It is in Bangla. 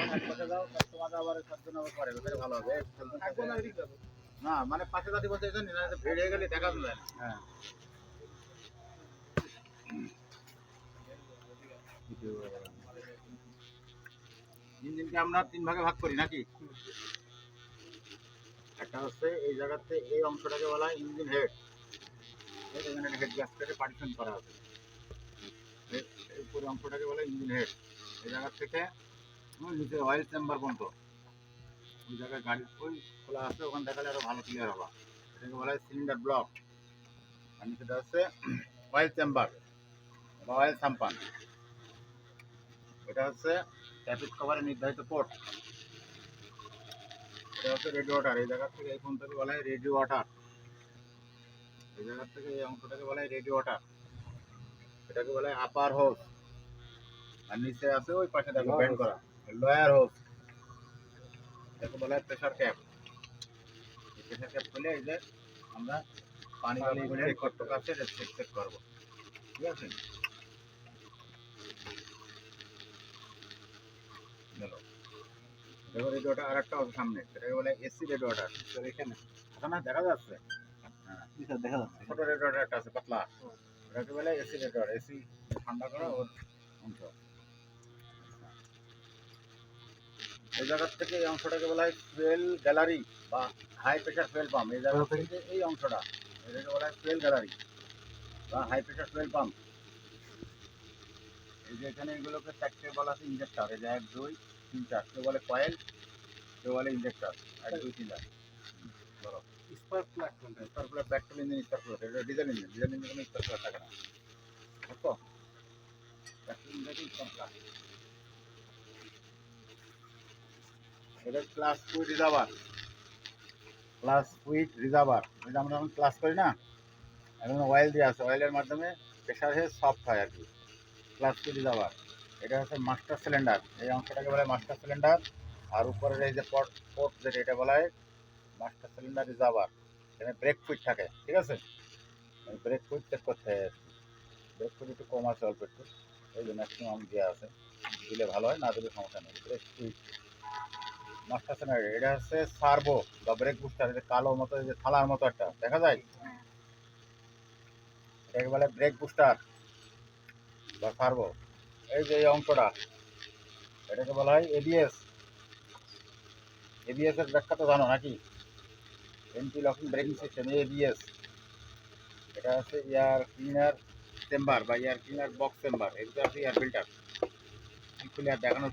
এক পাশে যাও কাস্টমার আবার তার জন্য আবার করে ওটাই ভালো হবে না মানে পাশে দাঁড়িয়ে বসে এসে না ভিড় হয়ে গেলে দেখা যায় না হ্যাঁ ইঞ্জিনকে আমরা তিন ভাগে ভাগ করি নাকি একটা হচ্ছে এই জায়গাতে এই অংশটাকে বলা হয় ইঞ্জিন হেড এখানে হেড গ্যাসটাকে পার্টিশন করা আছে এই পুরো অংশটাকে বলা হয় ইঞ্জিন হেড এই জায়গা থেকে নিচে অয়েল চেম্বার পর্যন্ত ওই জায়গায় গাড়ি ওই খোলা আছে ওখানে দেখালে আরো ভালো ক্লিয়ার হবে এটাকে বলা হয় সিলিন্ডার ব্লক আর নিচেটা হচ্ছে অয়েল চেম্বার বা অয়েল সাম্পান এটা হচ্ছে ট্রাফিক কভারের নির্ধারিত পোর্ট এটা হচ্ছে রেডি ওয়াটার এই জায়গা থেকে এই পর্যন্তকে বলা হয় রেডি ওয়াটার এই জায়গা থেকে এই অংশটাকে বলা হয় রেডি ওয়াটার এটাকে বলা হয় আপার হোস আর নিচে আছে ওই পাশে দেখো ব্যান্ড করা লোয়ার হোস এটাকে বলা হয় প্রেসার ক্যাপ প্রেসার ক্যাপ খুলে এই যে আমরা পানি বালি চেক করতে আছে চেক করবো ঠিক আছে দেখো রেডি ওয়াটার আর একটা আছে সামনে সেটাকে বলে এসি রেডি ওয়াটার এখানে এখানে দেখা যাচ্ছে হ্যাঁ দেখা যাচ্ছে ছোট রেডি ওয়াটার একটা আছে পাতলা এটাকে বলে এসি রেডি ওয়াটার এসি ঠান্ডা করা ওর অংশ এই জায়গা থেকে এই অংশটাকে বলা হয় ফুয়েল গ্যালারি বা হাই প্রেশার ফুয়েল পাম্প এই জায়গা থেকে এই অংশটা এটাকে বলা হয় ফুয়েল গ্যালারি বা হাই প্রেশার ফুয়েল পাম্প এই যে এখানে এগুলোকে চারটে বলা আছে ইঞ্জেক্টর এই যে 1 2 3 4 কেউ বলে কয়েল কেউ বলে ইঞ্জেক্টর 1 2 3 4 বলো spark plug petrol engine spark plug এটা ডিজেল ইঞ্জিন কোনো স্পার্ক প্লাগ থাকে না বুঝছো পেট্রোল ইঞ্জিন স্পার্ক প্লাগ এটা ক্লাস কুইট রিজার্ভার এটা আমরা যখন ক্লাস করি না এখন অয়েল দিয়ে আছে অয়েলের মাধ্যমে প্রেশার হয়ে সফট হয় আর কি ক্লাস কুইট রিজার্ভার এটা হচ্ছে মাস্টার সিলিন্ডার এই অংশটাকে বলা হয় মাস্টার সিলিন্ডার আর উপরের এই যে পোর্ট যেটা এটা বলা হয় মাস্টার সিলিন্ডার রিজার্ভার এখানে ব্রেক ফুইট থাকে ঠিক আছে ব্রেক ফুইট চেক করতে হয় আর কি ব্রেক ফুইট একটু কম আছে অল্প একটু এই যে ম্যাক্সিমাম দেওয়া আছে দিলে ভালো হয় না দিলে সমস্যা নেই ব্রেক ফুইট মাস্টার সিলিন্ডার এটা হচ্ছে সার্ভো বা ব্রেক বুস্টার এটা কালো মতো যে থালার মতো একটা দেখা যায় এটাকে বলে ব্রেক বুস্টার বা সার্ভো এই যে এই অংশটা এটাকে বলা হয় এবিএস এবিএস এর ব্যাখ্যা তো জানো নাকি anti locking braking system ABS এটা হচ্ছে এয়ার ক্লিনার চেম্বার বা এয়ার ক্লিনার বক্স চেম্বার এগুলো আছে এয়ার ফিল্টার খুলে আর দেখানো